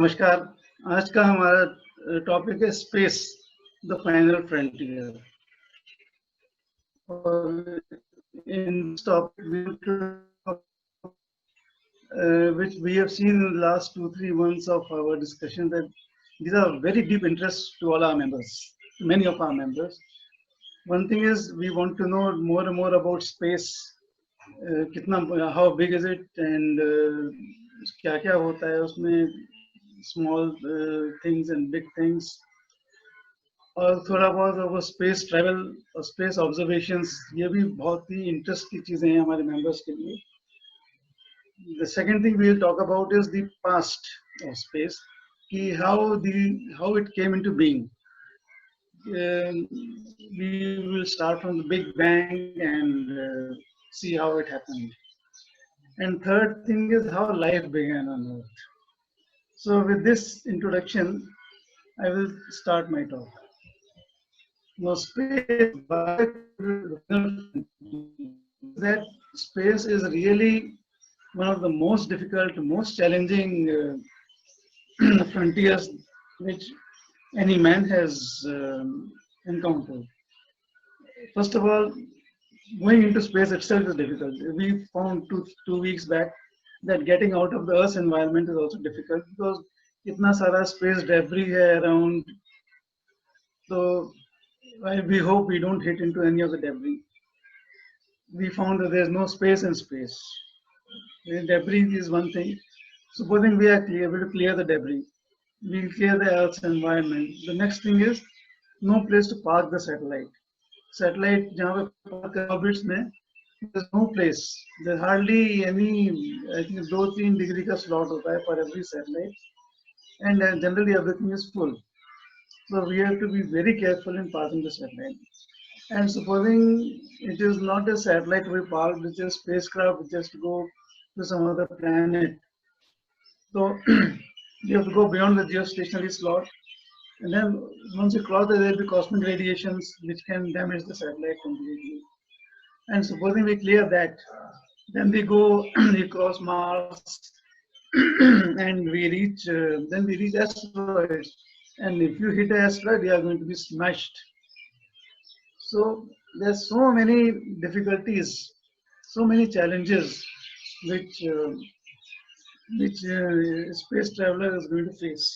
नमस्कार। आज का हमारा टॉपिक है स्पेस, द फाइनल फ्रंटियर। और इन topic which we have seen in the last 2-3 months of our discussion, that these are very deep interests to all our members, many of our members. One thing is we want to know more and more about space. How big is it, and क्या क्या होता है उसमें, small things and big things, और थोड़ा बहुत वो space travel और स्पेस ऑब्जर्वेशंस, ये भी बहुत ही इंटरेस्ट की चीजें हैं हमारे मेंबर्स के लिए. The second thing we will talk about is the past of space, how it came into being. We will start from the Big Bang and see how it happened. And third thing is how life began on Earth. So with this introduction, I will start my talk. Now, space, that space is really one of the most difficult, most challenging frontiers which any man has encountered. First of all, going into space itself is difficult. We found two weeks back that getting out of the Earth's environment is also difficult because itna sara space debris hai around. So we hope we don't hit into any of the debris. We found that there's no space in space. The debris is one thing. Supposing we are able to clear the debris, we'll clear the Earth's environment. The next thing is no place to park the satellite. Satellite, jahan pe park orbits mein, there's no place. There's hardly any, I think 2-3 degree ka slot hota hai for every satellite, and generally everything is full. So we have to be very careful in parking the satellite. And supposing it is not a satellite we parked, it's a spacecraft which has to go to some other planet. So you have to go beyond the geostationary slot, and then once you cross there will be cosmic radiations which can damage the satellite completely. And supposing we clear that, then we go, we cross Mars, and we reach, then we reach asteroids. And if you hit an asteroid, you are going to be smashed. So there's so many difficulties, so many challenges which space traveler is going to face.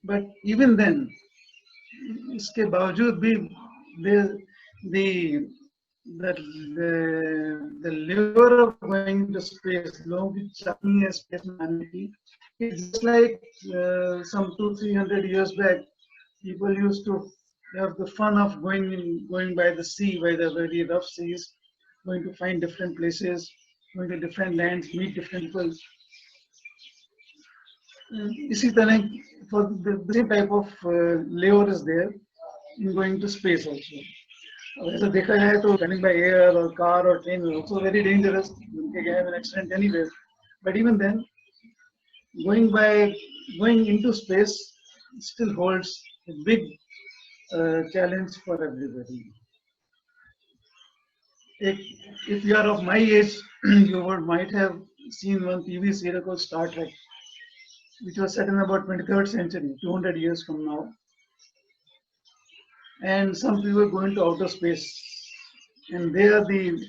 But even then, इसके बावजूद भी the lure of going to space, लोगों की चाहनी है space में आने की. It's just like some 200-300 years back, people used to have the fun of going by the sea, by the very rough seas, going to find different places, going to different lands, meet different people. इसी तरह, for the same type of lure is there in going to space also. ऐसा देखा जाए तो running by air or car or train is also very dangerous. You can have an accident anywhere. But even then, going into space still holds a big challenge for everybody. If you are of my age, you might have seen one TV serial called Star Trek, which was set in about 23rd century, 200 years from now. And some people go into outer space, and there the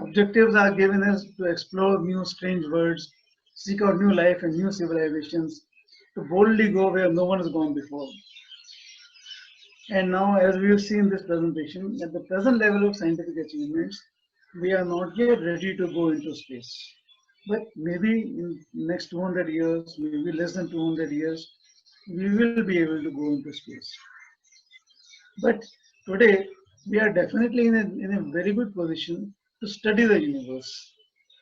objectives are given as to explore new strange worlds, seek out new life and new civilizations, to boldly go where no one has gone before. And now, as we have seen in this presentation, at the present level of scientific achievements, we are not yet ready to go into space. But maybe in next 200 years, maybe less than 200 years, we will be able to go into space. But today, we are definitely in a very good position to study the universe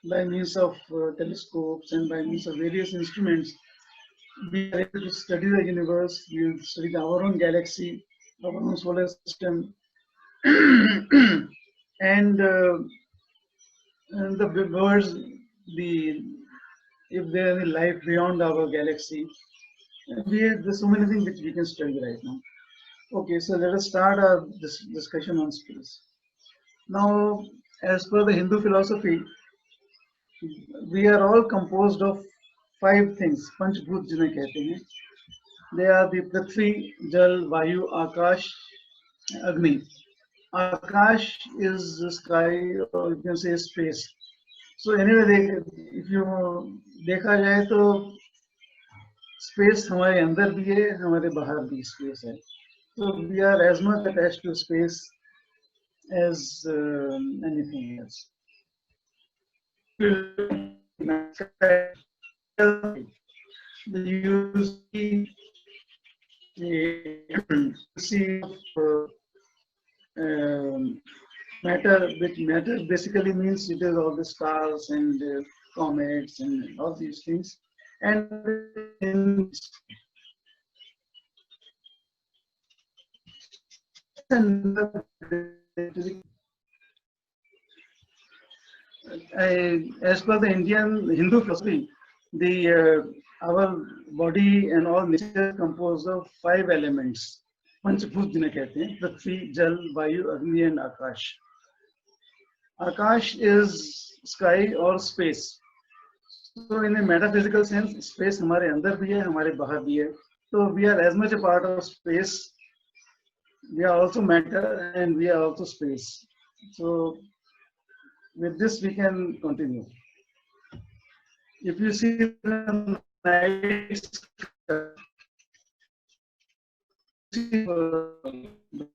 by means of telescopes and by means of various instruments. We are able to study the universe, we will study our own galaxy, our own solar system, and the birds, if there is life beyond our galaxy. There's so many things which we can study right now. Okay, so let us start our discussion on space. Now, as per the Hindu philosophy, we are all composed of 5 things, पंचभूत जिन्हें कहते हैं. They are the Prithvi, Jal, Vayu, Akash, Agni. Akash is the sky, or you can say space. So anyway, if you देखा जाए तो space हमारे अंदर भी है, हमारे बाहर भी space है. So we are as much attached to space as anything else. You see matter, which matter basically means it is all the stars and comets and all these things. And as per the Indian Hindu philosophy, our body and all nature is composed of 5 elements. पंचभूत जिन्हें कहते हैं, पृथ्वी, जल, वायु, अग्नि and Akash. Akash is sky or space. So in a metaphysical sense, space हमारे अंदर भी है, हमारे बाहर भी है. So we are as much a part of space. We are also matter and we are also space. So with this we can continue. If you see the night sky,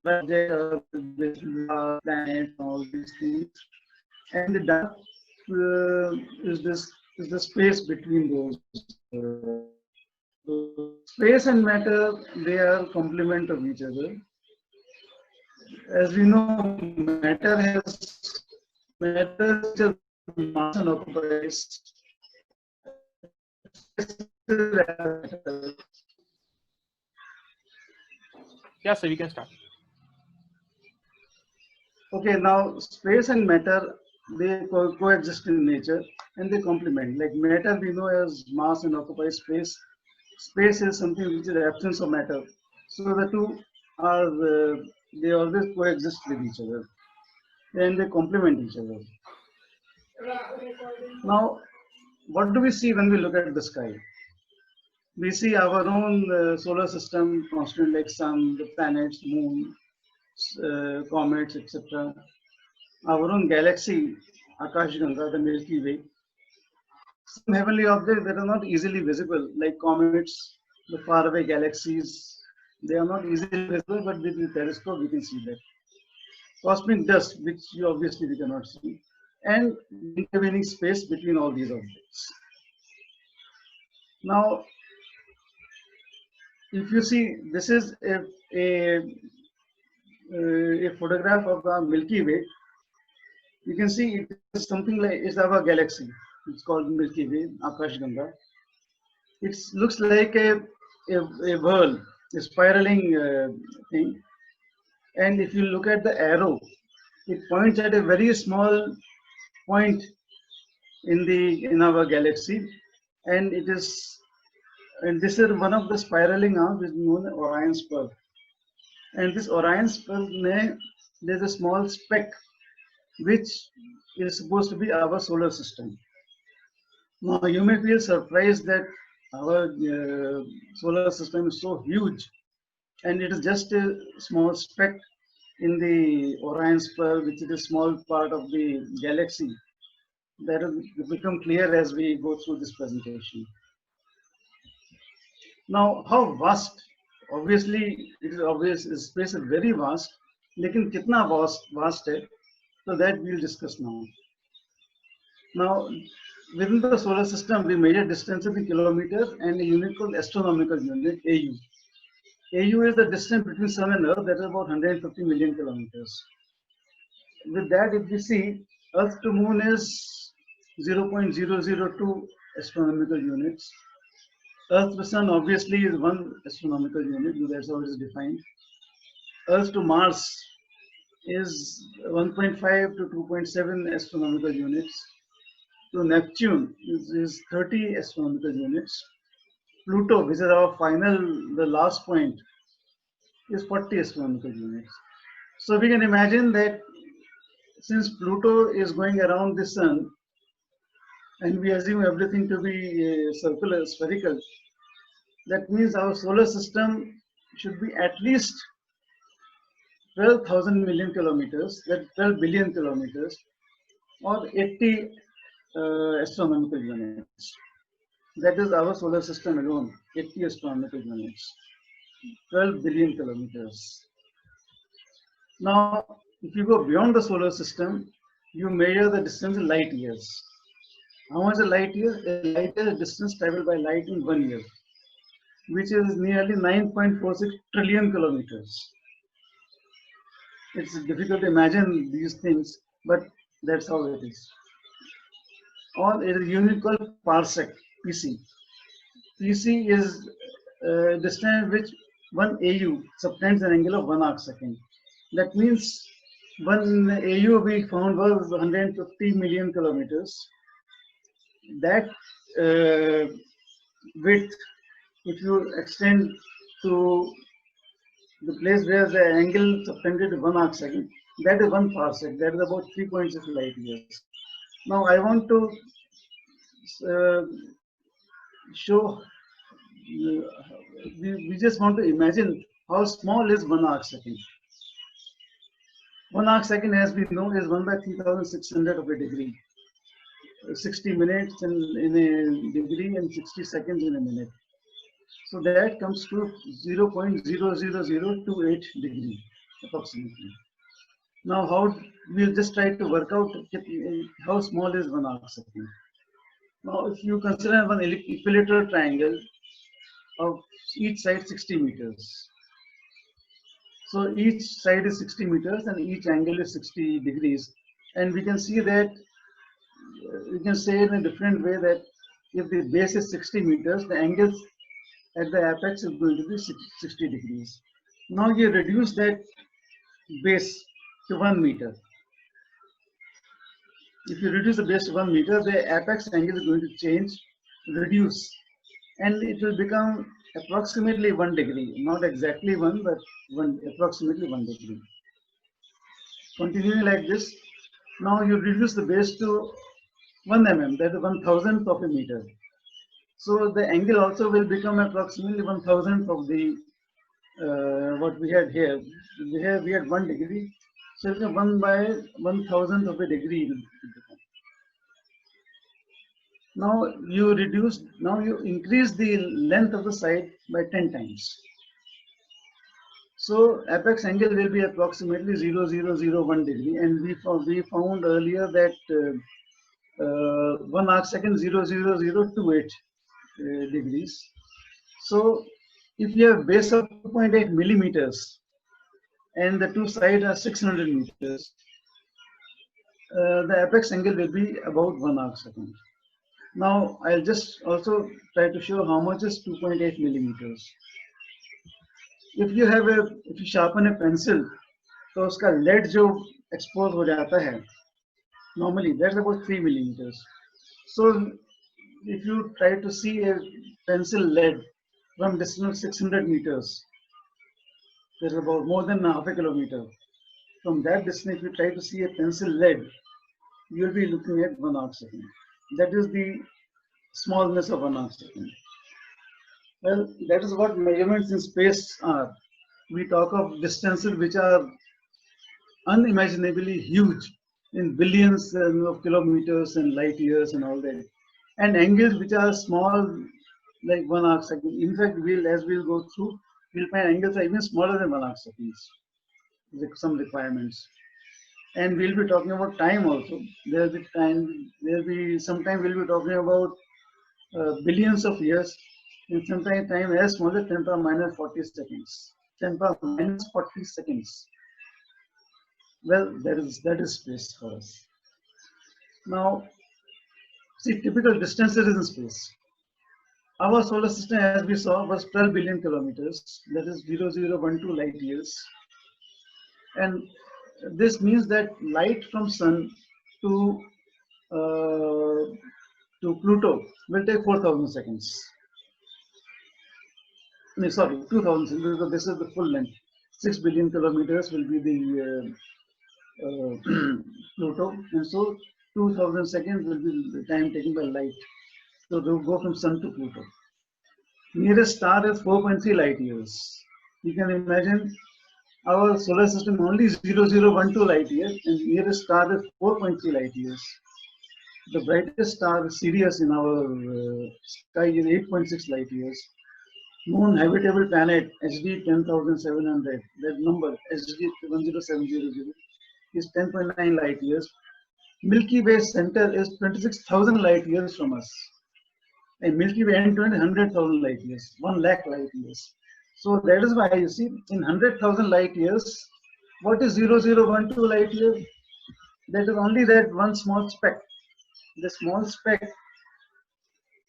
planet, all these things, and the dark is the space between those. Space and matter, they are complement of each other. As we know, matter has mass and occupies. Yeah, so we can start. Okay, now space and matter, they coexist in nature and they complement. Like matter we know as mass and occupies space. Space is something which is the absence of matter. So the two are, they always coexist with each other and they complement each other. Now, what do we see when we look at the sky? We see our own solar system constituted like sun, the planets, moon, comets, etc. Our own galaxy, Akash Ganga, the Milky Way. Some heavenly objects that are not easily visible, like comets, the faraway galaxies. They are not easily visible, but with the telescope we can see that. Cosmic dust, which obviously we cannot see, and intervening space between all these objects. Now, if you see, this is a photograph of the Milky Way. You can see it is something like, it's our galaxy. It's called Milky Way, Akash Ganga. It looks like a whirl, a spiraling thing. And if you look at the arrow, it points at a very small point in our galaxy, and this is one of the spiraling arms, is known as Orion's Pearl. And this Orion's Pearl, there's a small speck which is supposed to be our solar system. Now you may feel surprised that our solar system is so huge, and it is just a small speck in the Orion's Pearl, which is a small part of the galaxy. That will become clear as we go through this presentation. Now, how vast? Obviously, it is obvious. Space is very vast. लेकिन कितना vast है? So that we'll discuss now. Now, within the solar system, we measure distances in kilometers and a unit called astronomical unit, AU. AU is the distance between Sun and Earth, that is about 150 million kilometers. With that, if we see, Earth to Moon is 0.002 astronomical units. Earth to Sun obviously is 1 astronomical unit, that's how it is defined. Earth to Mars is 1.5 to 2.7 astronomical units. To Neptune is 30 astronomical units. Pluto, which is our the last point, is 40 astronomical units. So we can imagine that since Pluto is going around the Sun, and we assume everything to be circular, spherical, that means our solar system should be at least 12,000 million kilometers, that's 12 billion kilometers, or 80 astronomical units. That is our solar system alone, 80 astronomical units, 12 billion kilometers. Now, if you go beyond the solar system, you measure the distance in light years. How much is a light year? A light year is distance traveled by light in 1 year, which is nearly 9.46 trillion kilometers. It's difficult to imagine these things, but that's how it is. Or it is a unit called parsec, PC. PC is distance which 1 AU subtends an angle of 1 arc second. That means 1 AU we found was 150 million kilometers. That width, if you extend to the place where the angle subtended 1 arc second, that is 1 parsec. That is about 3.6 light years. Now I want to show. We just want to imagine how small is 1 arc second. 1 arc second, as we know, is 1 by 3,600 of a degree. 60 minutes in a degree and 60 seconds in a minute. So that comes to 0.00028 degree approximately. Now, we'll just try to work out how small is 1 arc second. Now, if you consider one equilateral triangle of each side 60 meters. So each side is 60 meters and each angle is 60 degrees. And we can see that, we can say in a different way that if the base is 60 meters, the angles at the apex is going to be 60 degrees. Now you reduce that base to 1 meter. If you reduce the base to 1 meter, the apex angle is going to change, reduce, and it will become approximately 1 degree, not exactly 1, but approximately 1 degree. Continuing like this, now you reduce the base to 1 mm, that is 1,000th of a meter. So the angle also will become approximately 1,000th of the what we had here. Here we had 1 degree, so it's 1 by 1,000th of a degree. Now you increase the length of the side by 10 times. So apex angle will be approximately 0.001 degree, and we found earlier that 1 arc second 0.0028 degrees. So if you have base of 2.8 millimeters and the two sides are 600 meters, the apex angle will be about 1 arc second. Now I'll just also try to show how much is 2.8 millimeters. If you sharpen a pencil, तो उसका lead जो expose हो जाता है, normally that's about 3 millimeters. So if you try to see a pencil lead from distance 600 meters, there's about more than half a kilometer. From that distance, if you try to see a pencil lead, you'll be looking at 1 arc second. That is the smallness of 1 arc second. Well, that is what measurements in space are. We talk of distances which are unimaginably huge, in billions of kilometers and light years and all that, and angles which are small, like 1 arc second. In fact, as we'll go through, we'll find angles are even smaller than 1 arc seconds, with some requirements. And we'll be talking about time also. There'll be sometime we'll be talking about billions of years, and sometimes time as small as 10 power minus 40 seconds. 10 power minus 40 seconds. Well, that is space for us. Now, see, typical distances in space. Our solar system, as we saw, was 12 billion kilometers. That is 0012 light years. And this means that light from Sun to Pluto will take 4,000 seconds. No, sorry, 2,000 seconds, because this is the full length. 6 billion kilometers will be the Pluto, and so 2,000 seconds will be the time taken by light. So they'll go from Sun to Pluto. Nearest star is 4.3 light years. You can imagine our solar system only 0012 light years, and nearest star is 4.3 light years. The brightest star Sirius in our sky is 8.6 light years. Known habitable planet HD 10,700. That number HD 10700 is 10.9 light years. Milky Way center is 26,000 light years from us. And Milky Way end to end 100,000 light years, 1 lakh light years. So that is why you see in 100,000 light years, what is 0012 light years? That is only that one small speck. The small speck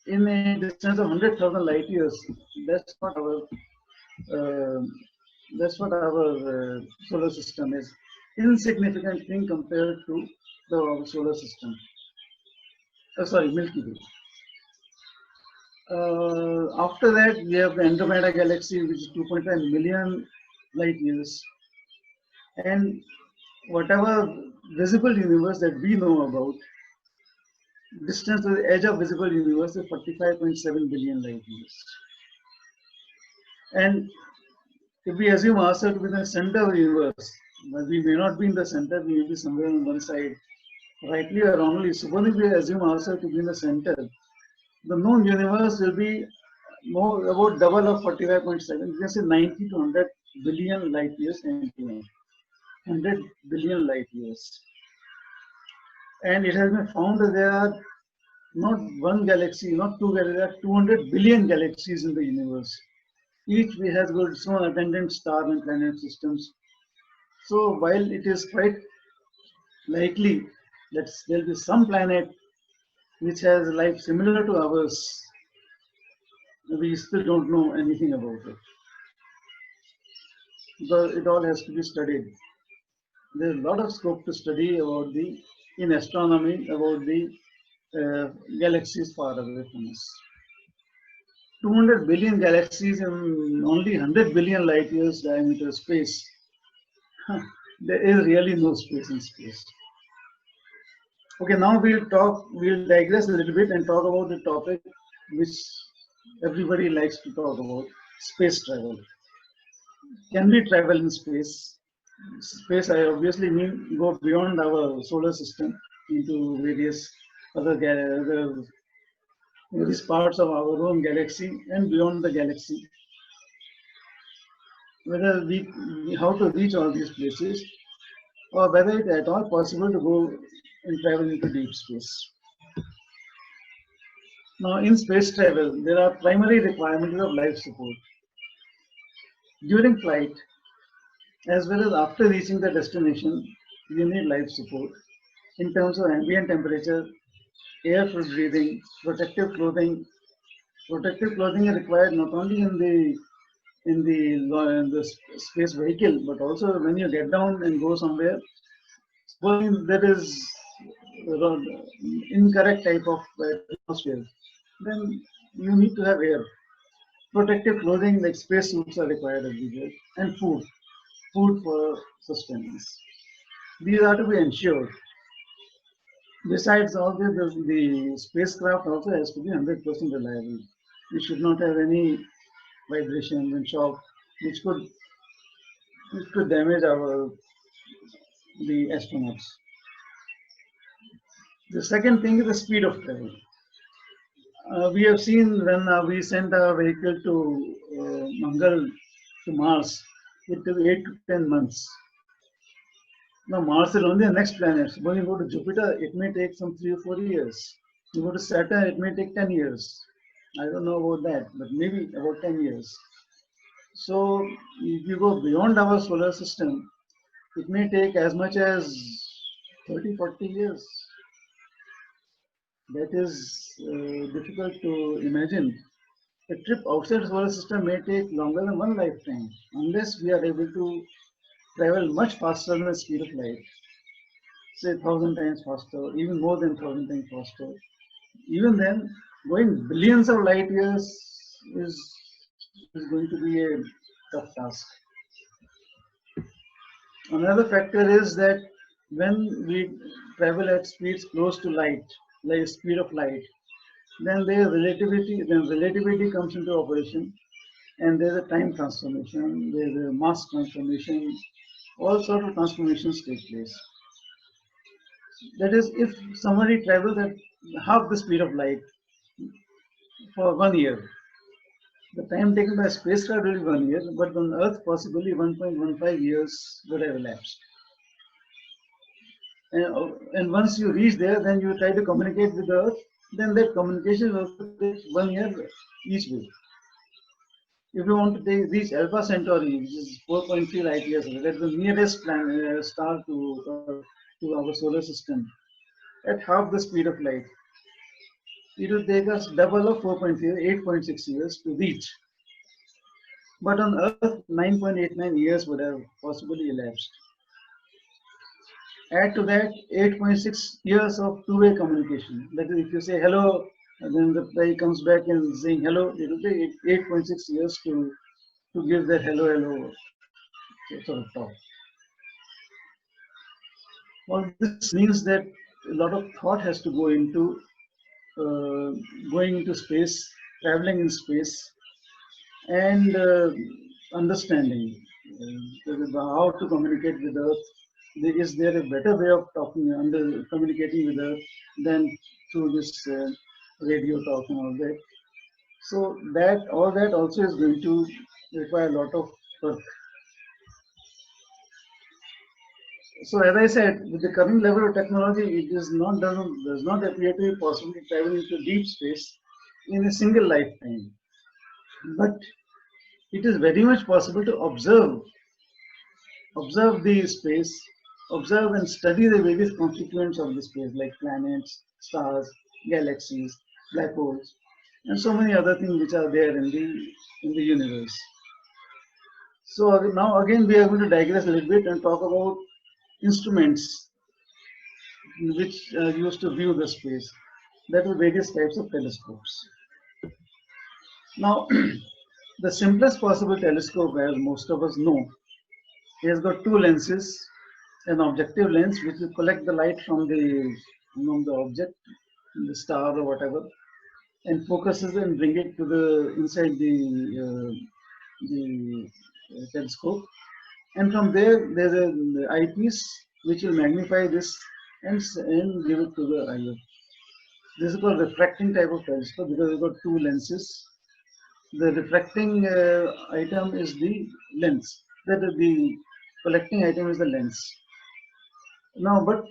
in a distance of 100,000 light years. That's what our solar system is. Insignificant thing compared to the solar system. Sorry, Milky Way. After that, we have the Andromeda galaxy, which is 2.5 million light years. And whatever visible universe that we know about, distance to the edge of visible universe is 45.7 billion light years. And if we assume ourselves to be the center of the universe, but we may not be in the center, we may be somewhere on one side, rightly or wrongly. Suppose we assume ourselves to be in the center, the known universe will be more about double of 45.7. You can say 90 to 100 billion light years and 100 billion light years. And it has been found that there are not one galaxy, not two galaxies, there are 200 billion galaxies in the universe. Each has got its own attendant star and planet systems. So while it is quite likely that there will be some planet which has life similar to ours, we still don't know anything about it. Because it all has to be studied. There's a lot of scope to study about in astronomy, about the galaxies far away from us. 200 billion galaxies in only 100 billion light years diameter space. There is really no space in space. Okay, now we'll digress a little bit and talk about the topic which everybody likes to talk about, space travel. Can we travel in space? Space, I obviously mean go beyond our solar system into various various parts of our own galaxy and beyond the galaxy. Whether how to reach all these places, or whether it's at all possible to go and travel into deep space. Now, in space travel, there are primary requirements of life support. During flight, as well as after reaching the destination, you need life support in terms of ambient temperature, air for breathing, protective clothing. Protective clothing is required not only in the space vehicle, but also when you get down and go somewhere. Suppose there is incorrect type of atmosphere, then you need to have air. Protective clothing like space suits are required everywhere, and food for sustenance. These are to be ensured. Besides all the spacecraft also has to be 100% reliable. We should not have any vibration and shock which could damage the astronauts. The second thing is the speed of travel. We have seen when we sent our vehicle to Mangal to Mars, it took 8 to 10 months. Now Mars is only the next planet. When you go to Jupiter, it may take some 3 or 4 years. You go to Saturn, it may take 10 years. I don't know about that, but maybe about 10 years. So if you go beyond our solar system, it may take as much as 30, 40 years. That is difficult to imagine. A trip outside the solar system may take longer than one lifetime, unless we are able to travel much faster than the speed of light. Say 1,000 times faster, even more than 1,000 times faster. Even then, going billions of light years is going to be a tough task. Another factor is that when we travel at speeds close to light, like speed of light, then relativity comes into operation, and there's a time transformation, there's a mass transformation, all sort of transformations take place. That is, if somebody travels at half the speed of light for 1 year, the time taken by spacecraft will be 1 year, but on Earth possibly 1.15 years would have elapsed. And once you reach there, then you try to communicate with the Earth, then that communication will also take 1 year each way. If you want to reach Alpha Centauri, which is 4.3 light years away, that's the nearest star to our solar system, at half the speed of light, it will take us double of 4.3, 8.6 years to reach. But on Earth, 9.89 years would have possibly elapsed. Add to that 8.6 years of two-way communication. That is, if you say hello, and then the guy comes back and saying hello, it will take 8.6 years to give that hello sort of talk. All this means that a lot of thought has to go into going into space, traveling in space, and understanding how to communicate with Earth. Is there a better way of communicating with Earth than through this radio talk and all that? So all that also is going to require a lot of work. So as I said, with the current level of technology, it does not appear to be possible to travel into deep space in a single lifetime. But it is very much possible to observe the space, observe and study the various constituents of the space, like planets, stars, galaxies, black holes, and so many other things which are there in the universe. So now again we are going to digress a little bit and talk about instruments which used to view the space. That are various types of telescopes. Now, the simplest possible telescope, as most of us know, has got two lenses, an objective lens which will collect the light from the object, the star or whatever, and focuses and bring it to the inside the telescope. And from there, there's an eyepiece which will magnify this and give it to the eye. This is called refracting type of telescope because we've got two lenses. The refracting item is the lens. The collecting item is the lens. Now, but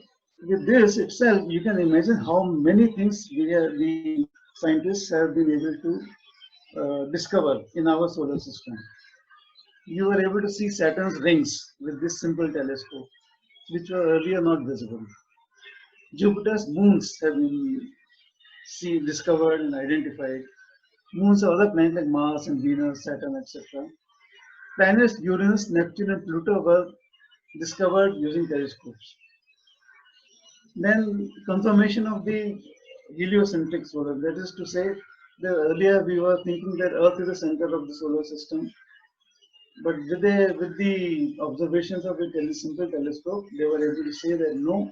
with this itself, you can imagine how many things we scientists have been able to discover in our solar system. You were able to see Saturn's rings with this simple telescope, which were earlier not visible. Jupiter's moons have been discovered and identified. Moons of other planets like Mars and Venus, Saturn, etc. Planets Uranus, Neptune, and Pluto were discovered using telescopes. Then confirmation of the heliocentric solar. That is to say, earlier we were thinking that Earth is the center of the solar system. But with the observations of a simple telescope, they were able to say that no,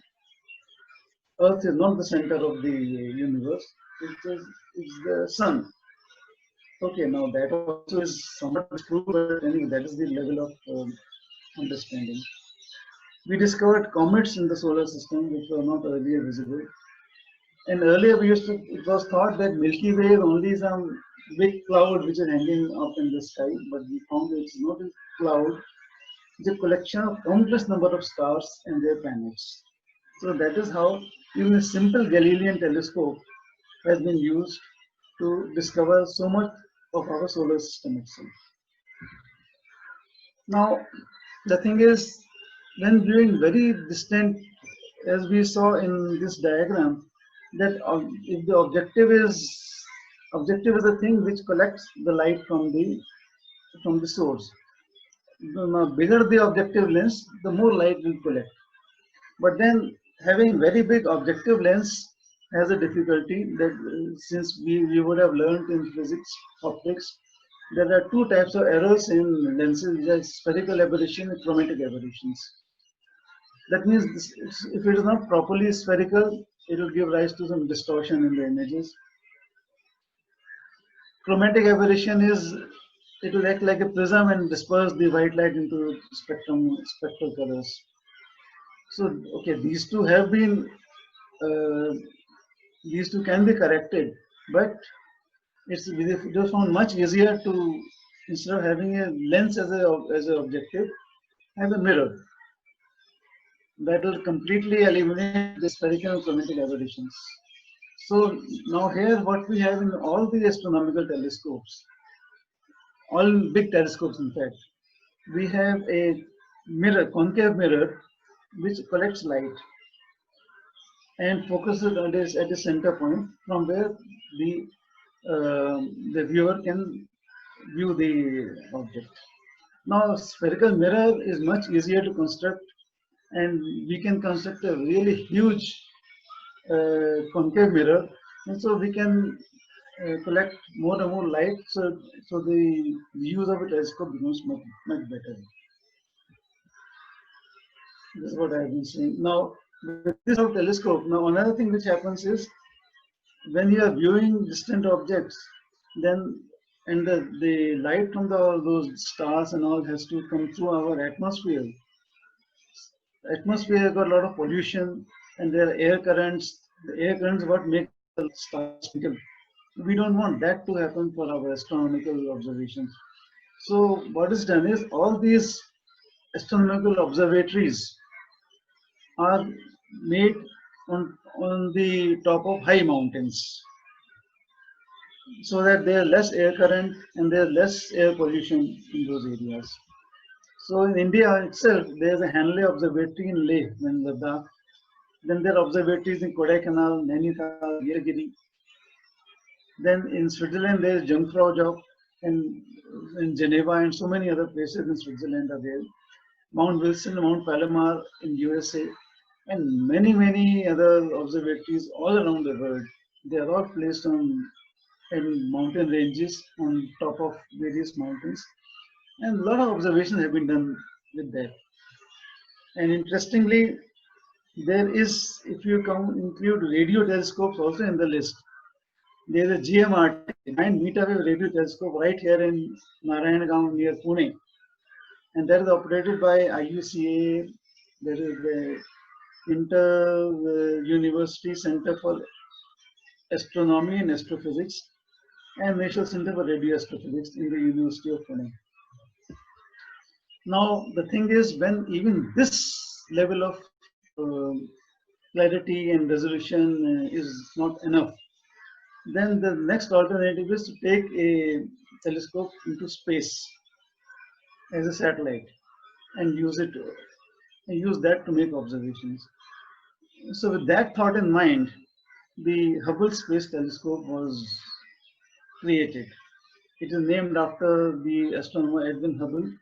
Earth is not the center of the universe. It's the sun. Okay, now that also is somewhat true, but anyway, that is the level of understanding. We discovered comets in the solar system which were not earlier visible. And earlier it was thought that Milky Way is only some big cloud which is hanging up in the sky, but we found it's not a cloud. It's a collection of countless number of stars and their planets. So that is how even a simple Galilean telescope has been used to discover so much of our solar system itself. Now, the thing is, when viewing very distant, as we saw in this diagram, that if the objective is a thing which collects the light from the source. The bigger the objective lens, the more light will collect. But then having very big objective lens has a difficulty that since we would have learned in physics, optics, there are two types of errors in lenses, which are spherical aberration and chromatic aberrations. That means if it is not properly spherical, it will give rise to some distortion in the images. Chromatic aberration is, it will act like a prism and disperse the white light into spectral colors. So, okay, uh, these two can be corrected, but it was found much easier to, instead of having a lens as an objective, have a mirror that will completely eliminate the spherical and chromatic aberrations. So now here what we have in all the astronomical telescopes, all big telescopes in fact, we have a mirror, concave mirror, which collects light and focuses at a center point from where the viewer can view the object. Now spherical mirror is much easier to construct, and we can construct a really huge concave mirror, and so we can collect more and more light, so the use of a telescope becomes much better. This is what I have been saying. Now, with this sort of telescope, now another thing which happens is when you are viewing distant objects, then and the light from those stars and all has to come through our atmosphere. Atmosphere got a lot of pollution, and there are air currents. The air currents what make the stars twinkle. We don't want that to happen for our astronomical observations. So what is done is all these astronomical observatories are made on the top of high mountains, so that there is less air current and there is less air pollution in those areas. So in India itself, there is a Hanley Observatory in Leh, in Ladakh. Then there are observatories in Kodaikanal, Nainital, Nilgiri. Then in Switzerland, there is Jungfrau and in Geneva and so many other places in Switzerland are there. Mount Wilson, Mount Palomar in USA, and many other observatories all around the world. They are all placed in mountain ranges on top of various mountains, and a lot of observations have been done with that. And interestingly, there is, if you include radio telescopes also in the list, there is a GMRT, Giant Meter Wave Radio Telescope, right here in Narayanagaon near Pune, and that is operated by IUCA. There is the Inter-University Center for Astronomy and Astrophysics and National Center for Radio Astrophysics in the University of Pune. Now the thing is, when even this level of clarity and resolution is not enough, then the next alternative is to take a telescope into space as a satellite and use that to make observations. So with that thought in mind, the Hubble Space Telescope was created. It is named after the astronomer Edwin Hubble,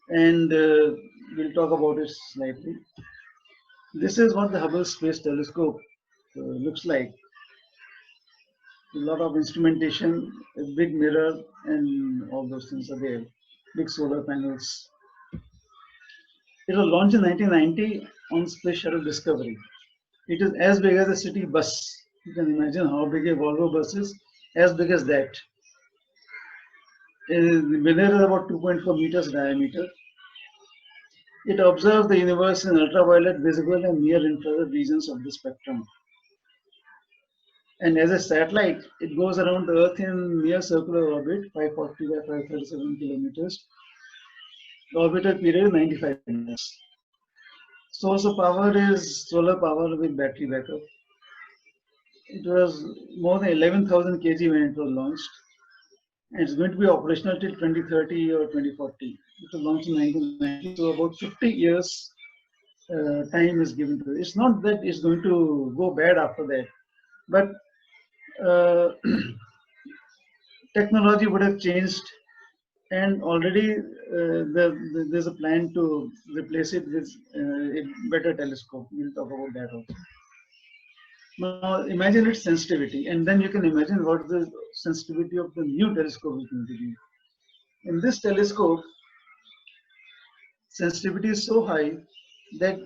and we'll talk about it slightly. This is what the Hubble Space Telescope looks like. A lot of instrumentation, a big mirror, and all those things are there. Big solar panels. It was launched in 1990 on Space Shuttle Discovery. It is as big as a city bus. You can imagine how big a Volvo bus is, as big as that. The mirror is about 2.4 meters diameter. It observes the universe in ultraviolet, visible, and near infrared regions of the spectrum. And as a satellite, it goes around the Earth in near circular orbit, 540 by 537 kilometers. The orbital period is 95 minutes. Source of power is solar power with battery backup. It was more than 11,000 kg when it was launched. And it's going to be operational till 2030 or 2040. It was launched in 1990, so about 50 years time is given to it. It's not that it's going to go bad after that, but technology would have changed, and already there's a plan to replace it with a better telescope. We'll talk about that also. Now imagine its sensitivity, and then you can imagine what the sensitivity of the new telescope is going to be. In this telescope, sensitivity is so high that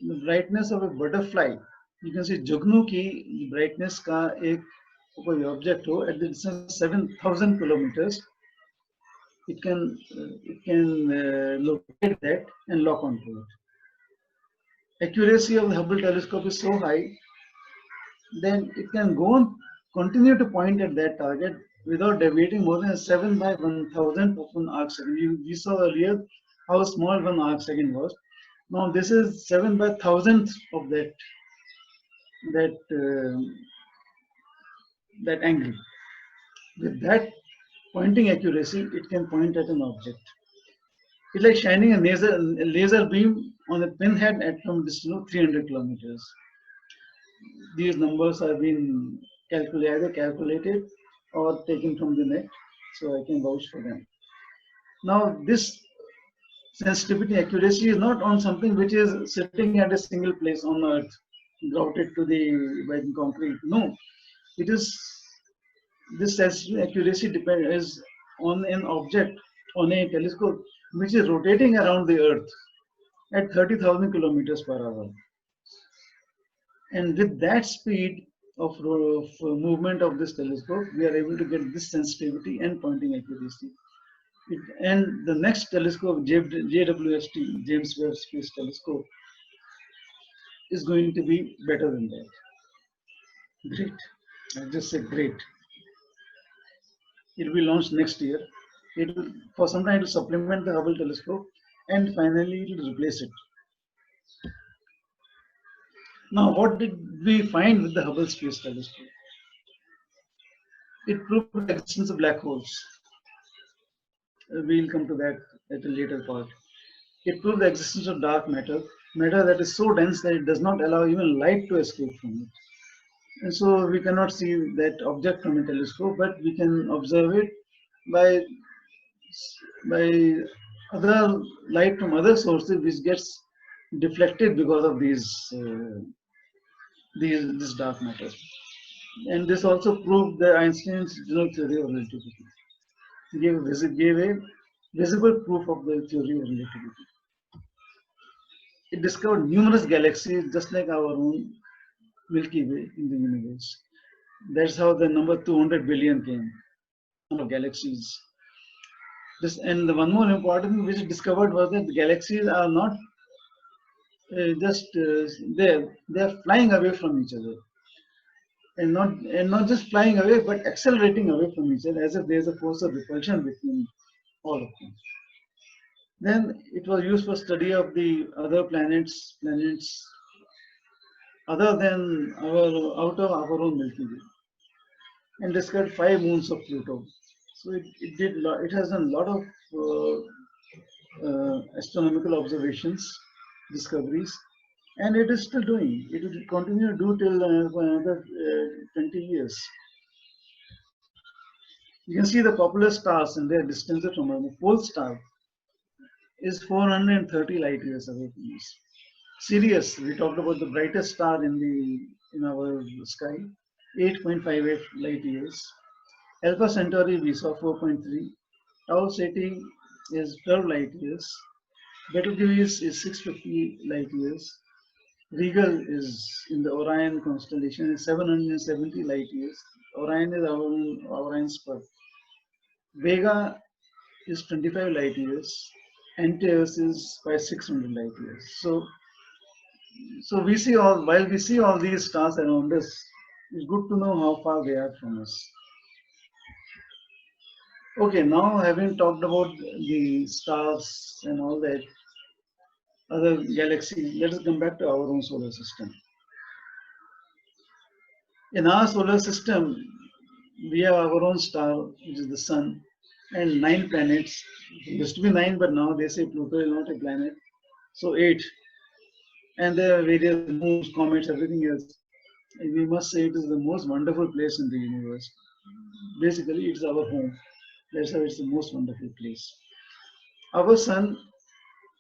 the brightness of a butterfly, you can see Jugnu ki brightness ka ek koi object ho at the distance of 7,000 kilometers, it can locate that and lock onto it. Accuracy of the Hubble telescope is so high, then it can go on continue to point at that target without deviating more than 7 by 1,000 of an arc second. We saw earlier how small one arc second was. Now this is 7 by 1,000th of that that angle. With that pointing accuracy, it can point at an object. It's like shining a laser beam on a pinhead at from distance of 300 kilometers. These numbers have been either calculated or taken from the net, so I can vouch for them. Now, this sensitivity accuracy is not on something which is sitting at a single place on Earth, grouted to by the concrete. No, it is this sensitivity accuracy is on an object, on a telescope which is rotating around the Earth at 30,000 kilometers per hour. And with that speed of movement of this telescope, we are able to get this sensitivity and pointing accuracy. And the next telescope, JWST, James Webb Space Telescope, is going to be better than that. Great. I just said great. It will be launched next year. It will, for some time, to supplement the Hubble telescope, and finally it will replace it. Now, what did we find with the Hubble Space Telescope? It proved the existence of black holes. We'll come to that at a later part. It proved the existence of dark matter, matter that is so dense that it does not allow even light to escape from it. And so we cannot see that object from a telescope, but we can observe it by other light from other sources, which gets deflected because of this dark matter. And this also proved the Einstein's general theory of relativity. It gave a visible proof of the theory of relativity. It discovered numerous galaxies, just like our own Milky Way in the universe. That's how the number 200 billion came, of galaxies. And the one more important thing which it discovered was that the galaxies are not just there; they are flying away from each other, and not just flying away, but accelerating away from each other, as if there is a force of repulsion between all of them. Then it was used for study of the other planets other than out of our own Milky Way, and discovered 5 moons of Pluto. So it has done a lot of astronomical observations, discoveries, and it is still doing. It will continue to do till another 20 years. You can see the popular stars and their distances from the pole star is 430 light years away from us. Sirius, we talked about the brightest star in our sky, 8.58 light years. Alpha Centauri we saw 4.3. Tau Ceti is 12 light years. Betelgeuse is 650 light years. Rigel is in the Orion constellation is 770 light years. Orion is our Orion spur. Vega is 25 light years. Antaeus is by 600 light years. So we see while we see all these stars around us, it's good to know how far they are from us. Okay, now having talked about the stars and all that, other galaxies, let us come back to our own solar system. In our solar system, we have our own star, which is the sun, and 9 planets. It used to be 9, but now they say Pluto is not a planet. So 8. And there are various moons, comets, everything else. And we must say it is the most wonderful place in the universe. Basically, it's our home. That's how it's the most wonderful place. Our sun,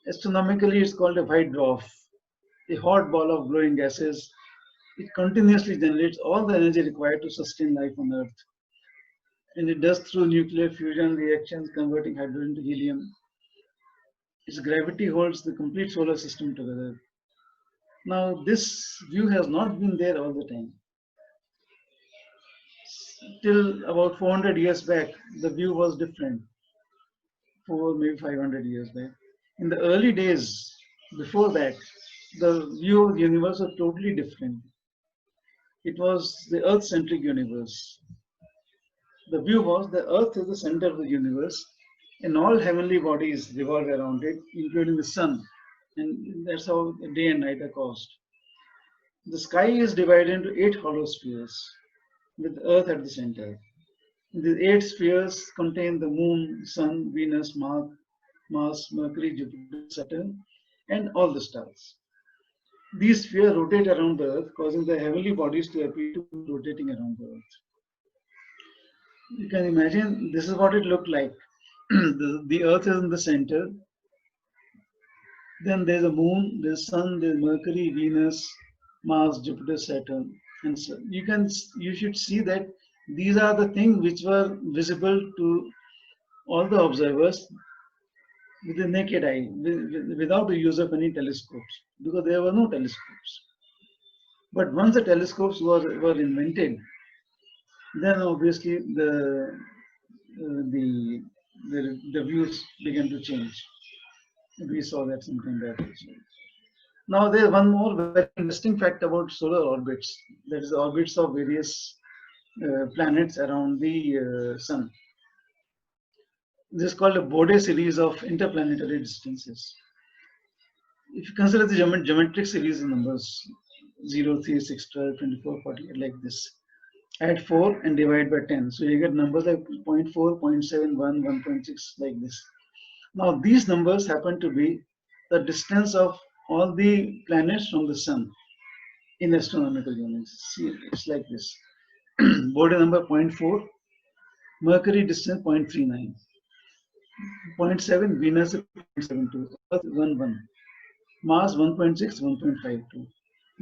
astronomically, it's called a white dwarf, a hot ball of glowing gases. It continuously generates all the energy required to sustain life on Earth. And it does through nuclear fusion reactions, converting hydrogen to helium. Its gravity holds the complete solar system together. Now, this view has not been there all the time. Till about 400 years back, the view was different. Maybe 500 years back. In the early days, before that, the view of the universe was totally different. It was the Earth-centric universe. The view was the Earth is the center of the universe, and all heavenly bodies revolve around it, including the sun. And that's how day and night are caused. The sky is divided into 8 hollow spheres, with Earth at the center. The 8 spheres contain the Moon, Sun, Venus, Mars, Mercury, Jupiter, Saturn, and all the stars. These spheres rotate around the Earth, causing the heavenly bodies to appear to be rotating around the Earth. You can imagine this is what it looked like. The Earth is in the center. Then there's a Moon, there's Sun, there's Mercury, Venus, Mars, Jupiter, Saturn, and so you should see that these are the things which were visible to all the observers with the naked eye, without the use of any telescopes, because there were no telescopes. But once the telescopes were invented, then obviously the views began to change. We saw that sometime back also. Now there's one more very interesting fact about solar orbits. That is the orbits of various planets around the sun. This is called a Bode series of interplanetary distances. If you consider the geometric series in numbers 0, 3, 6, 12, 24, 48, like this, add 4 and divide by 10. So you get numbers like 0.4, 0.7, 1, 1.6, like this. Now these numbers happen to be the distance of all the planets from the sun in astronomical units. See, it's like this. Bode number 0.4, Mercury distance 0.39, 0.7, Venus 0.72, Earth 1.1, Mars 1.6, 1.52,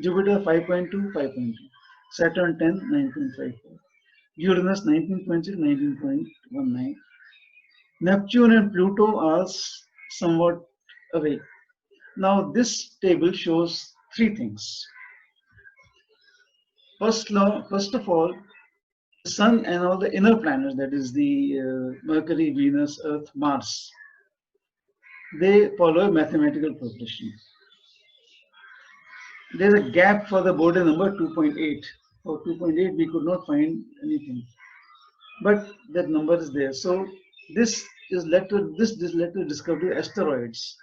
Jupiter 5.2, 5.2, Saturn 10, 9.54, Uranus 19.6, 19.19. Neptune and Pluto are somewhat away. Now this table shows 3 things. First of all, the sun and all the inner planets, that is the Mercury, Venus, Earth, Mars, they follow a mathematical progression. There's a gap for the Bode number 2.8. For 2.8, we could not find anything, but that number is there. So this led to discovery of asteroids,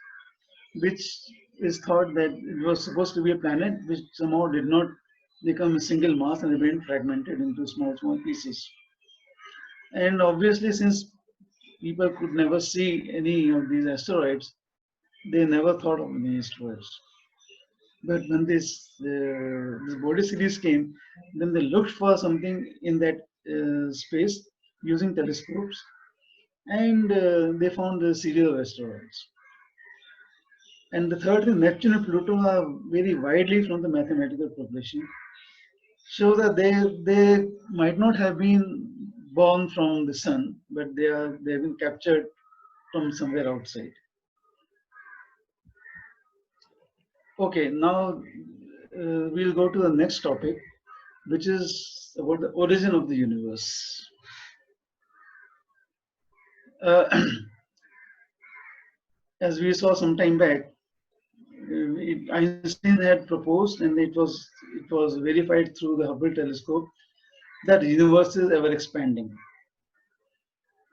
which is thought that it was supposed to be a planet which somehow did not become a single mass and remained fragmented into small pieces. And obviously, since people could never see any of these asteroids, they never thought of any asteroids. But when this Bode series came, then they looked for something in that space using telescopes, and they found a series of asteroids. And the third is Neptune and Pluto are very widely from the mathematical progression, show that they might not have been born from the sun, but they've been captured from somewhere outside. Okay, now we'll go to the next topic, which is about the origin of the universe. As we saw some time back, Einstein had proposed, and it was verified through the Hubble telescope, that the universe is ever expanding.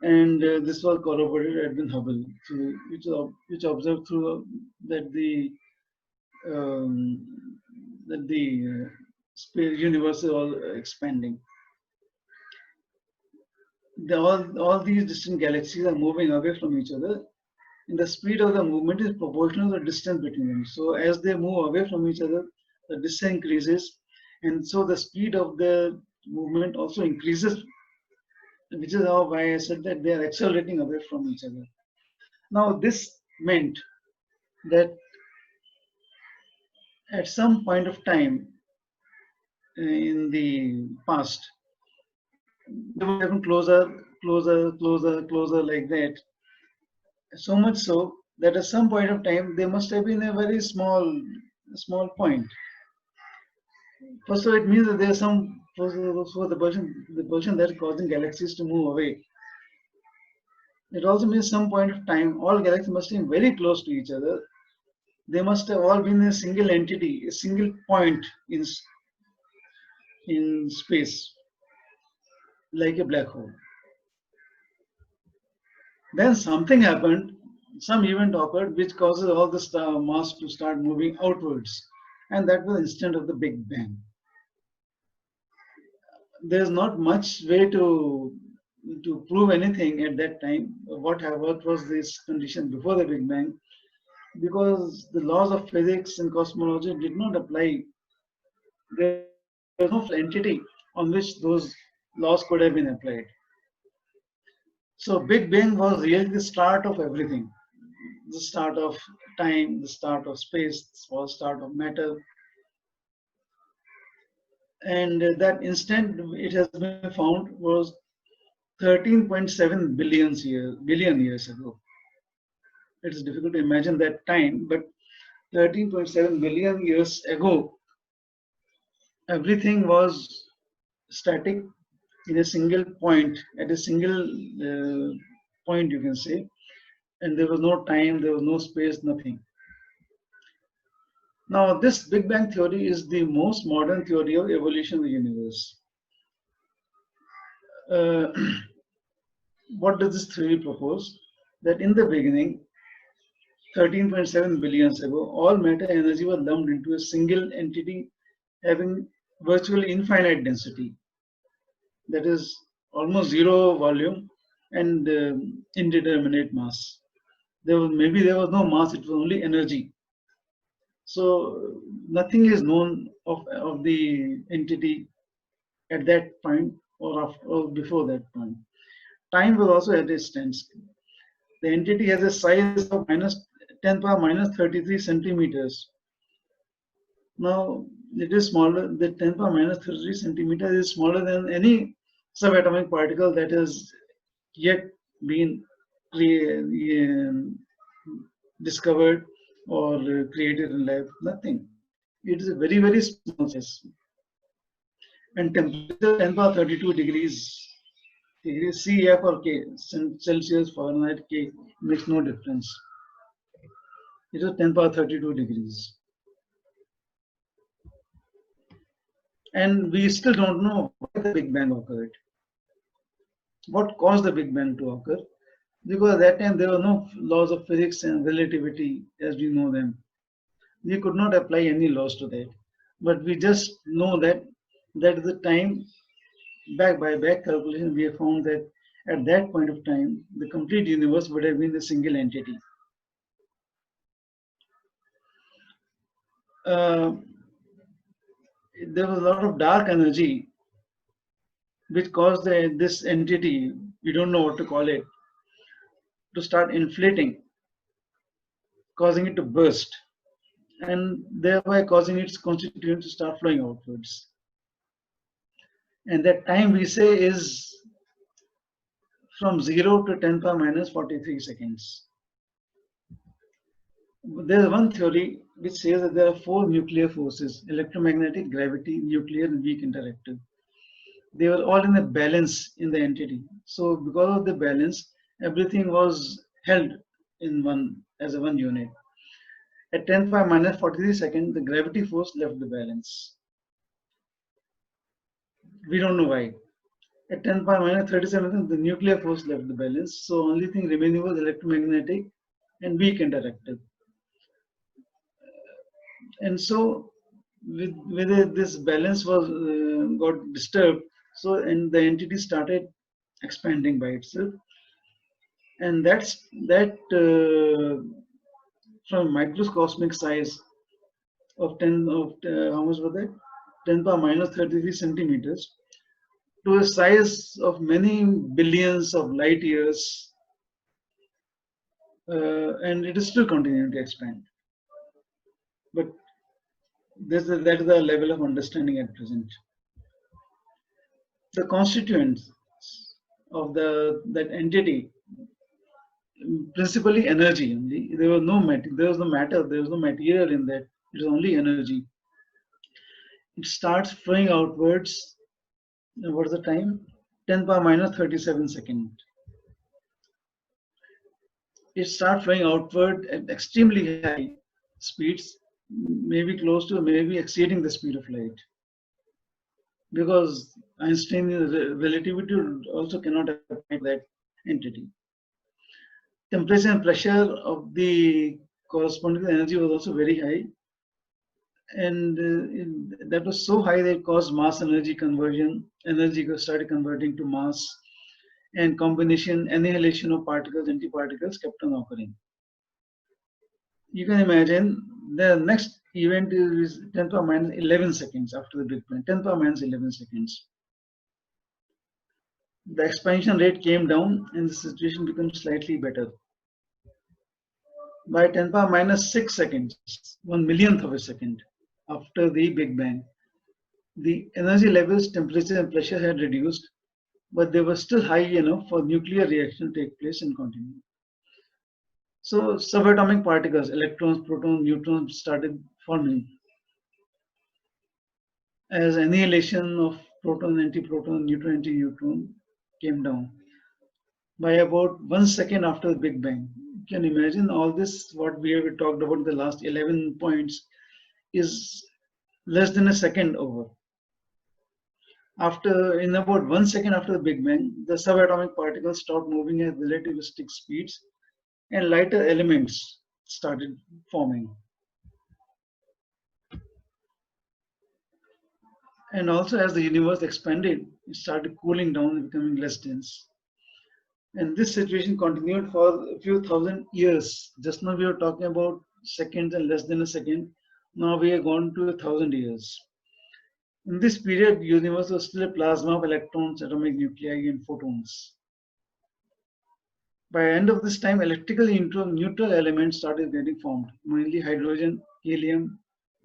And this was corroborated at Edwin Hubble, which observed through that the universe is all expanding. All these distant galaxies are moving away from each other, and the speed of the movement is proportional to the distance between them. So as they move away from each other, the distance increases, and so the speed of the movement also increases, which is why I said that they are accelerating away from each other. Now this meant that at some point of time in the past, they were getting closer like that. So much so that at some point of time they must have been a very small point. First of all, it means that there's some for the person that's causing galaxies to move away. It also means some point of time all galaxies must be very close to each other. They must have all been a single entity, a single point in space, like a black hole. Then something happened, some event occurred which causes all the mass to start moving outwards, and that was the instant of the Big Bang. There's not much way to prove anything at that time. What was this condition before the Big Bang? Because the laws of physics and cosmology did not apply. There was no entity on which those laws could have been applied. So Big Bang was really the start of everything. The start of time, the start of space, the start of matter. And that instant it has been found was 13.7 billion years ago. It is difficult to imagine that time, but 13.7 billion years ago, everything was static in a single point, at a single point, you can say, and there was no time, there was no space, nothing. Now, this Big Bang theory is the most modern theory of evolution of the universe. What does this theory propose? That in the beginning, 13.7 billion years ago, all matter energy was lumped into a single entity having virtually infinite density. That is almost zero volume and indeterminate mass. Maybe there was no mass, it was only energy. So nothing is known of the entity at that point or before that point. Time was also at a standstill. The entity has a size of 10 power minus 33 centimeters. Now it is smaller, the 10 power minus 33 centimeters is smaller than any subatomic particle that has yet been discovered or created in life. Nothing. It is a very, very small size. And temperature 10 power 32 degrees C, F or K, Celsius, Fahrenheit, K, makes no difference. It is 10 power 32 degrees. And we still don't know why the Big Bang occurred. What caused the Big Bang to occur? Because at that time there were no laws of physics and relativity as we know them. We could not apply any laws to that. But we just know that at the time, by back calculation, we have found that at that point of time, the complete universe would have been a single entity. There was a lot of dark energy which caused this entity, we don't know what to call it, to start inflating, causing it to burst, and thereby causing its constituents to start flowing outwards. And that time we say is from 0 to 10 power minus 43 seconds. There is one theory which says that there are 4 nuclear forces: electromagnetic, gravity, nuclear, and weak interactive. They were all in a balance in the entity. So because of the balance, everything was held in as a one unit. At 10 power minus 43 seconds, the gravity force left the balance. We don't know why. At 10 power minus 37, the nuclear force left the balance. So only thing remaining was electromagnetic and weak interactive. And so with this balance was got disturbed. So and the entity started expanding by itself. And that from microscopic size of how much was that? 10 power minus 33 centimeters to a size of many billions of light years, and it is still continuing to expand. But that is the level of understanding at present. The constituents of that entity principally energy only. There was no matter, there was no material in that. It was only energy. It starts flowing outwards. What's the time? 10 power minus 37 second. It starts flowing outward at extremely high speeds, maybe close to, maybe exceeding the speed of light. Because Einstein's relativity also cannot apply to that entity. Temperature and pressure of the corresponding energy was also very high, and that was so high that it caused mass energy conversion. Energy started converting to mass, and combination annihilation of particles, antiparticles kept on occurring. You can imagine the next event is 10 power minus 11 seconds after the Big Bang. 10 power minus 11 seconds. The expansion rate came down and the situation became slightly better. By 10 power minus 6 seconds, 1 millionth of a second after the Big Bang, the energy levels, temperature, and pressure had reduced, but they were still high enough for nuclear reaction to take place and continue. So subatomic particles, electrons, protons, neutrons started forming. As annihilation of proton, antiproton, neutron, anti-neutron came down. By about 1 second after the Big Bang. You can imagine all this, what we have talked about in the last 11 points, is less than a second over. In about 1 second after the Big Bang, the subatomic particles stopped moving at relativistic speeds and lighter elements started forming. And also as the universe expanded, it started cooling down and becoming less dense. And this situation continued for a few thousand years. Just now we were talking about seconds and less than a second. Now we have gone to 1,000 years. In this period, the universe was still a plasma of electrons, atomic nuclei, and photons. By the end of this time, electrically neutral elements started getting formed, mainly hydrogen, helium,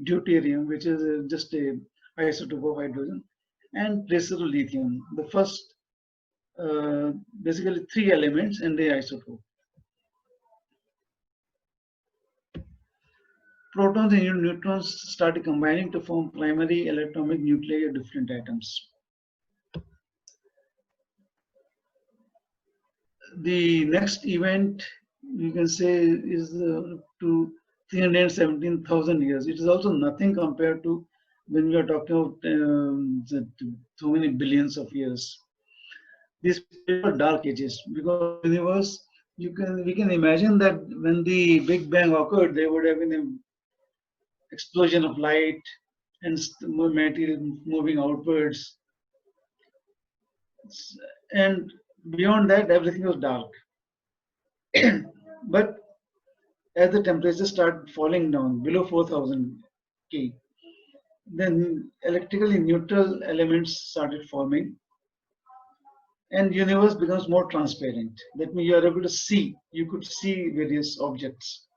deuterium, which is just a isotope of hydrogen, and traces of lithium. The first, basically 3 elements in the isotope. Protons and neutrons started combining to form primary electroatomic nuclei of different atoms. The next event, you can say, is to 317,000 years. It is also nothing compared to when we are talking about so many billions of years. These are dark ages because the universe, we can imagine that when the Big Bang occurred, there would have been an explosion of light and material moving outwards. And beyond that, everything was dark. But as the temperature started falling down below 4,000 K, then electrically neutral elements started forming and universe becomes more transparent. That means you are able to see, you could see various objects.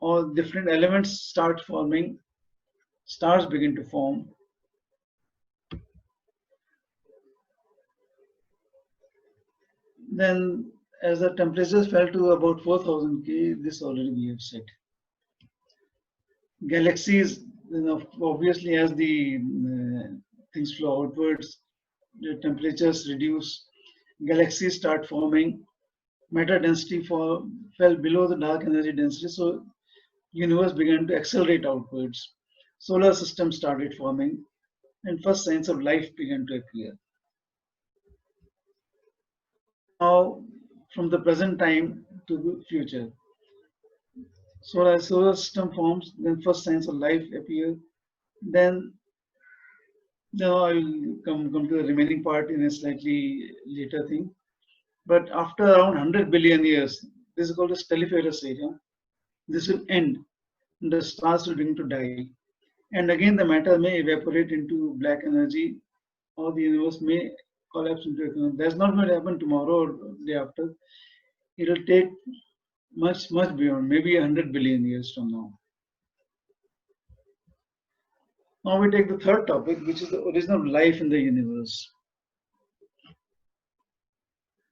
All different elements start forming, stars begin to form. Then as the temperatures fell to about 4,000 K, this already we have said. Galaxies, obviously as the things flow outwards, the temperatures reduce, galaxies start forming, matter density fell below the dark energy density, so universe began to accelerate outwards. Solar system started forming, and first signs of life began to appear. Now, from the present time to the future, solar system forms, then first signs of life appear, then now I will come to the remaining part in a slightly later thing. But after around 100 billion years, this is called a stelliferous area. This will end. The stars will begin to die. And again, the matter may evaporate into black energy, or the universe may collapse into a. That's not going to happen tomorrow or the day after. It will take much beyond, maybe 100 billion years from now. Now we take the third topic, which is the origin of life in the universe.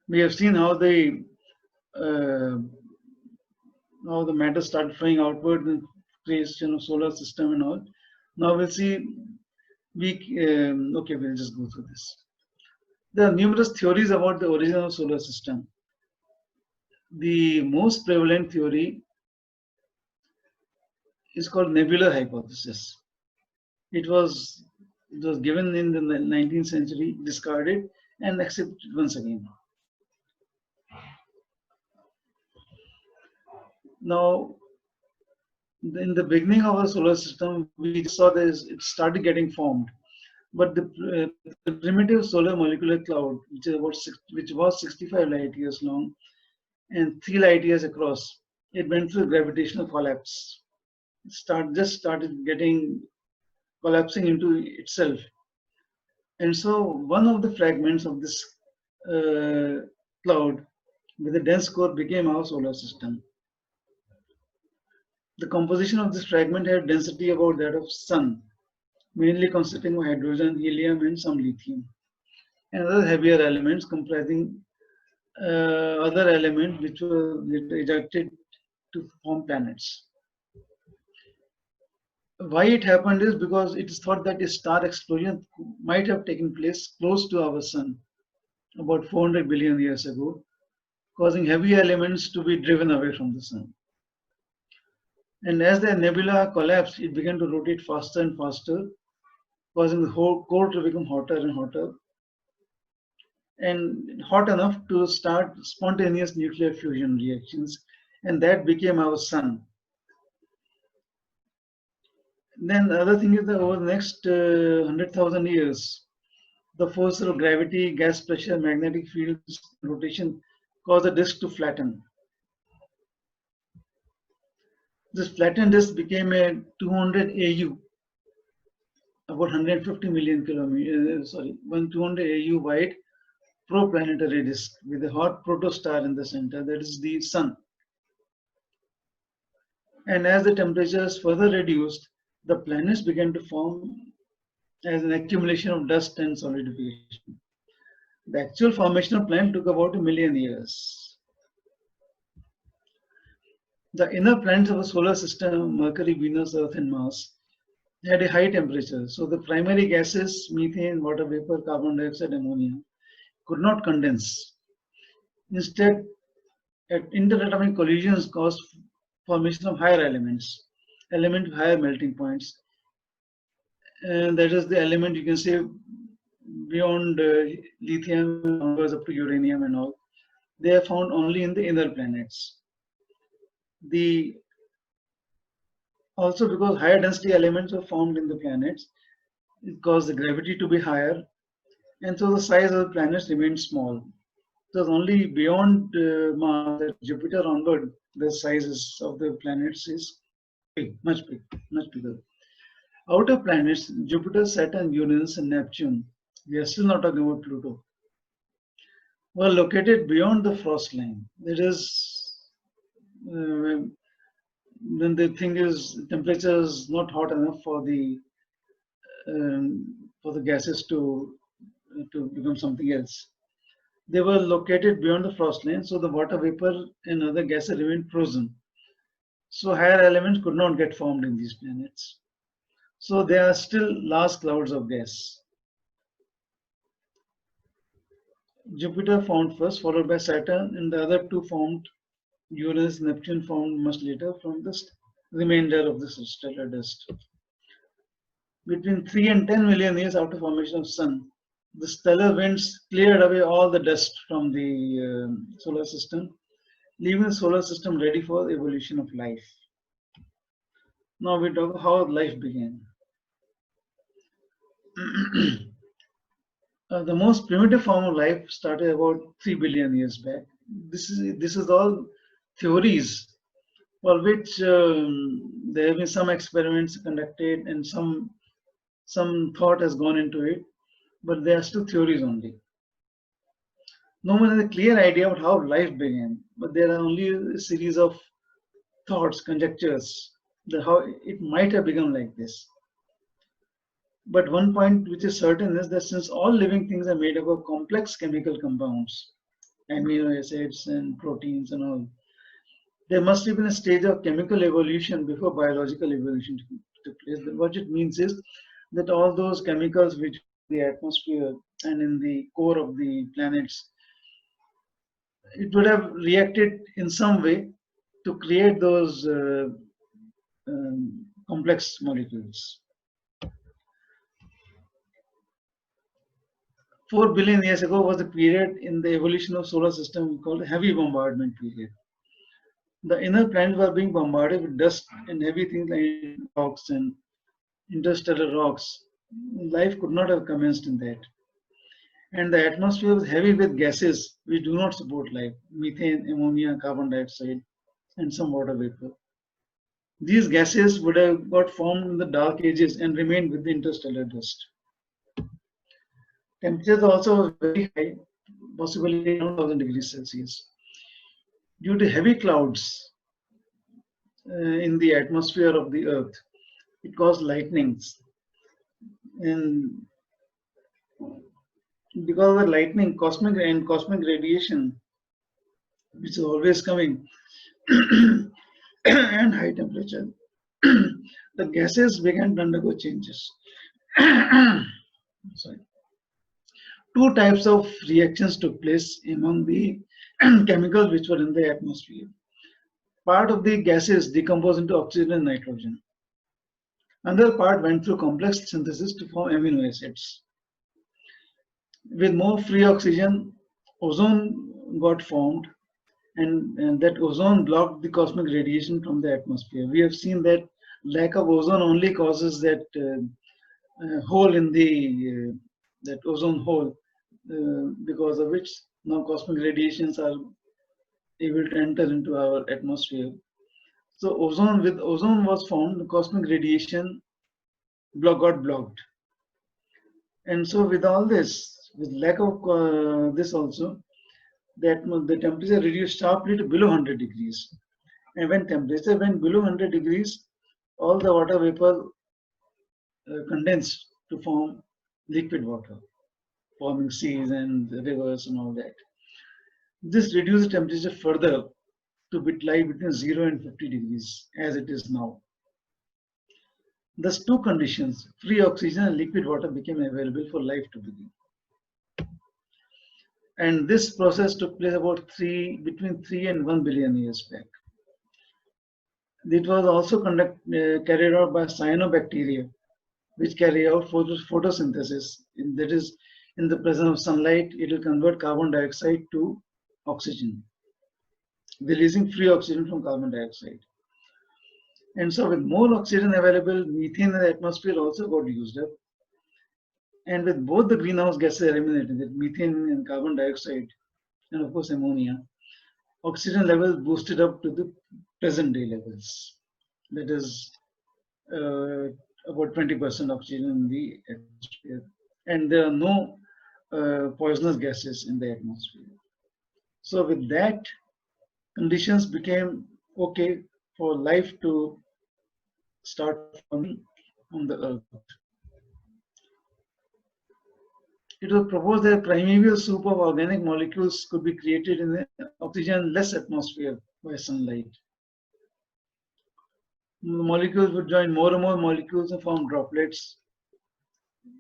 We have seen how the now the matter started flowing outward and creation of solar system and all. Now we'll see. Okay, we'll just go through this. There are numerous theories about the origin of solar system. The most prevalent theory is called nebular hypothesis. It was given in the 19th century, discarded, and accepted once again. Now, in the beginning of our solar system, we saw that it started getting formed, but the primitive solar molecular cloud, which was 65 light years long and 3 light years across, it went through gravitational collapse. Just started getting collapsing into itself. And so one of the fragments of this cloud with a dense core became our solar system. The composition of this fragment had density about that of Sun, mainly consisting of hydrogen, helium, and some lithium, and other heavier elements comprising other elements which were ejected to form planets. Why it happened is because it is thought that a star explosion might have taken place close to our Sun about 400 billion years ago, causing heavy elements to be driven away from the Sun. And as the nebula collapsed, it began to rotate faster and faster, causing the whole core to become hotter and hotter, and hot enough to start spontaneous nuclear fusion reactions, and that became our Sun. Then the other thing is that over the next 100,000 years, the forces of gravity, gas pressure, magnetic fields, rotation caused the disk to flatten. This flattened disk became a 200 AU, about 150 million kilometers, 200 AU wide proplanetary disk with a hot protostar in the center, that is the Sun. And as the temperatures further reduced, the planets began to form as an accumulation of dust and solidification. The actual formation of planet took about 1 million years. The inner planets of the solar system, Mercury, Venus, Earth, and Mars, had a high temperature. So the primary gases, methane, water vapor, carbon dioxide, ammonia, could not condense. Instead, interatomic collisions caused formation of higher elements with higher melting points. And that is the element you can say beyond lithium, onwards up to uranium and all. They are found only in the inner planets. Also because higher density elements were formed in the planets, it caused the gravity to be higher, and so the size of the planets remained small. It was only beyond Mars, Jupiter onward, the sizes of the planets is big, much bigger. Outer planets, Jupiter, Saturn, Uranus, and Neptune, we are still not talking about Pluto, were located beyond the frost line. That is, when the thing is, temperature is not hot enough for the gases to become something else. They were located beyond the frost line, so the water vapor and other gases remained frozen. So higher elements could not get formed in these planets. So there are still large clouds of gas. Jupiter formed first, followed by Saturn, and the other two formed. Uranus, Neptune formed much later from the remainder of the stellar dust. Between 3 and 10 million years after formation of Sun, the stellar winds cleared away all the dust from the solar system, leaving the solar system ready for the evolution of life. Now we talk about how life began. The most primitive form of life started about 3 billion years back. This is all theories for which there have been some experiments conducted and some thought has gone into it, but they are still theories only. No one has a clear idea about how life began, but there are only a series of thoughts, conjectures, that how it might have begun like this. But one point which is certain is that since all living things are made up of complex chemical compounds, amino acids and proteins and all. There must have been a stage of chemical evolution before biological evolution took place. What it means is that all those chemicals which are in the atmosphere and in the core of the planets, it would have reacted in some way to create those complex molecules. 4 billion years ago was a period in the evolution of solar system called heavy bombardment period. The inner planets were being bombarded with dust and heavy things like rocks and interstellar rocks. Life could not have commenced in that. And the atmosphere was heavy with gases which do not support life: methane, ammonia, carbon dioxide, and some water vapor. These gases would have got formed in the dark ages and remained with the interstellar dust. Temperatures also were very high, possibly 1000 degrees Celsius. Due to heavy clouds in the atmosphere of the Earth, it caused lightnings. And because of the lightning, cosmic radiation, which is always coming, and high temperature, the gases began to undergo changes. Sorry. Two types of reactions took place among the chemicals which were in the atmosphere. Part of the gases decomposed into oxygen and nitrogen. Another part went through complex synthesis to form amino acids. With more free oxygen, ozone got formed, and that ozone blocked the cosmic radiation from the atmosphere. We have seen that lack of ozone only causes that hole in the that ozone hole, because of which now cosmic radiations are able to enter into our atmosphere. So ozone was formed, the cosmic radiation got blocked. And so with all this, with lack of this also, the temperature reduced sharply to below 100 degrees. And when temperature went below 100 degrees, all the water vapor condensed to form liquid water, forming seas and rivers and all that. This reduced the temperature further to lie between 0 and 50 degrees as it is now. Thus, two conditions, free oxygen and liquid water, became available for life to begin. And this process took place about between 3 and 1 billion years back. It was also carried out by cyanobacteria, which carry out photosynthesis. That is, in the presence of sunlight, it will convert carbon dioxide to oxygen, releasing free oxygen from carbon dioxide. And so with more oxygen available, methane in the atmosphere also got used up. And with both the greenhouse gases eliminated, that methane and carbon dioxide, and of course ammonia, oxygen levels boosted up to the present day levels. That is about 20% oxygen in the atmosphere. And there are no poisonous gases in the atmosphere. So with that, conditions became okay for life to start forming on the Earth. It was proposed that a primeval soup of organic molecules could be created in an oxygen-less atmosphere by sunlight. The molecules would join more and more molecules and form droplets.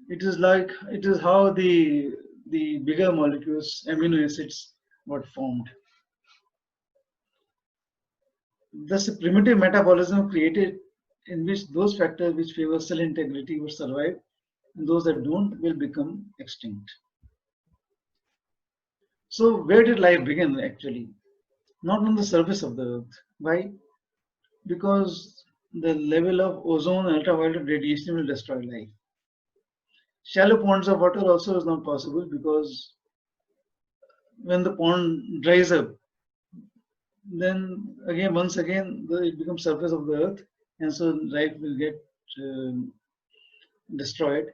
It is how the bigger molecules, amino acids, got formed. Thus, a primitive metabolism created in which those factors which favor cell integrity would survive, and those that don't will become extinct. So where did life begin actually? Not on the surface of the Earth. Why? Because the level of ozone and ultraviolet radiation will destroy life. Shallow ponds of water also is not possible, because when the pond dries up, then once again it becomes surface of the Earth, and so life will get destroyed.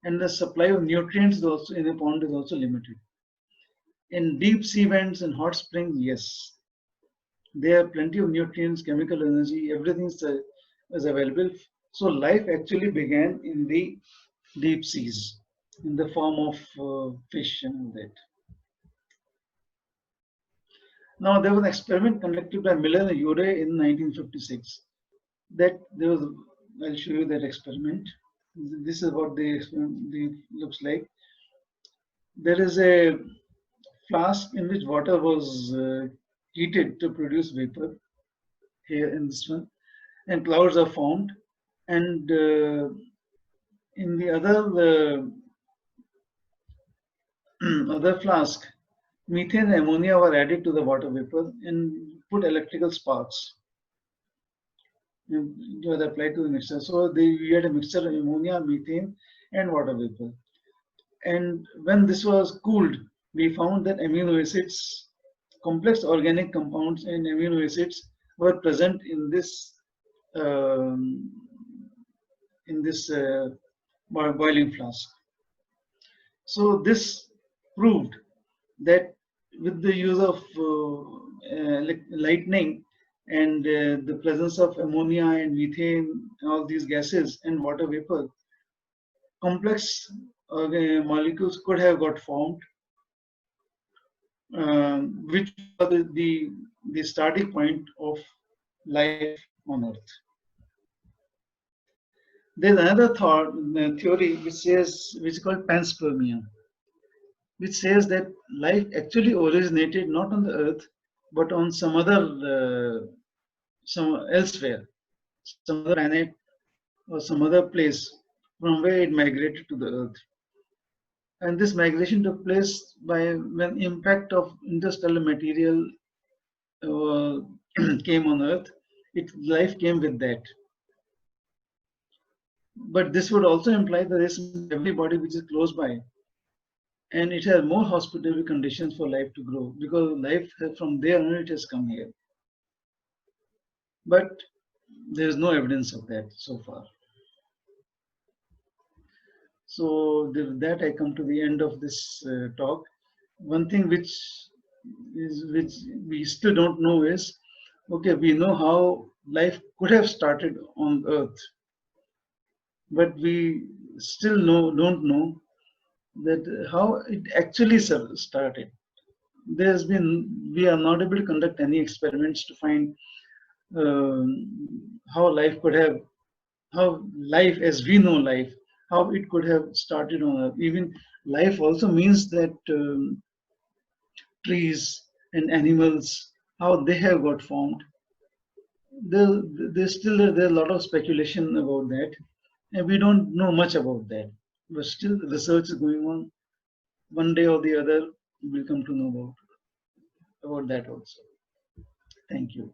And the supply of nutrients also in a pond is also limited. In deep sea vents and hot springs, yes, there are plenty of nutrients, chemical energy, everything is available. So life actually began in the deep seas in the form of fish and all that. Now there was an experiment conducted by Miller and Urey in 1956. That there was, I'll show you that experiment. This is what the looks like. There is a flask in which water was heated to produce vapor here in this one, and clouds are formed. And in the other flask, methane and ammonia were added to the water vapor and put electrical sparks. It was applied to the mixture. So we had a mixture of ammonia, methane, and water vapor. And when this was cooled, we found that amino acids, complex organic compounds and amino acids were present um, in this boiling flask. So this proved that with the use of lightning and the presence of ammonia and methane, all these gases and water vapor, complex molecules could have got formed, which was the starting point of life on Earth. There's another theory which is called panspermia, which says that life actually originated not on the Earth, but on some elsewhere, some other planet or some other place from where it migrated to the Earth. And this migration took place by when impact of interstellar material uh, came on Earth. Life came with that. But this would also imply that there's every body which is close by, and it has more hospitable conditions for life to grow, because life from there on it has come here. But there is no evidence of that so far. So with that, I come to the end of this talk. One thing which we still don't know is, okay, we know how life could have started on Earth, but we still don't know that how it actually started. We are not able to conduct any experiments to find how life could have, how life as we know life, how it could have started on Earth. Even life also means that trees and animals, how they have got formed. There's a lot of speculation about that, and we don't know much about that. But still, research is going on. One day or the other, we'll come to know about that also. Thank you.